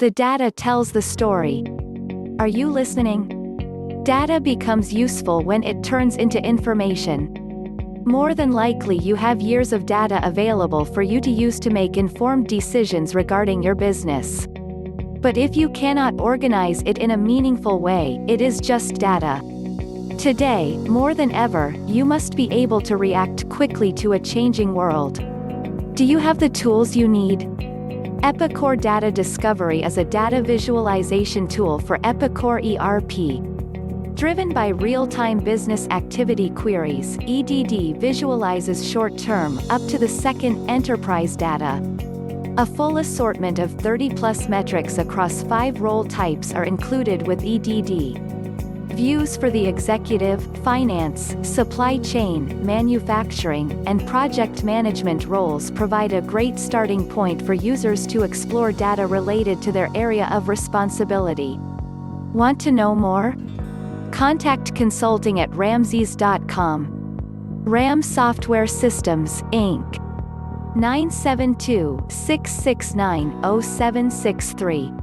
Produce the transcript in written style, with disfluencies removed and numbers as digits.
The data tells the story. Are you listening? Data becomes useful when it turns into information. More than likely you have years of data available for you to use to make informed decisions regarding your business. But if you cannot organize it in a meaningful way, it is just data. Today, more than ever, you must be able to react quickly to a changing world. Do you have the tools you need? Epicor Data Discovery is a data visualization tool for Epicor ERP. Driven by real-time business activity queries, EDD visualizes short-term, up-to-the-second, enterprise data. A full assortment of 30-plus metrics across 5 role types are included with EDD. Views for the executive, finance, supply chain, manufacturing, and project management roles provide a great starting point for users to explore data related to their area of responsibility. Want to know more? Contact consulting at ramses.com. RAM Software Systems, Inc. 972-669-0763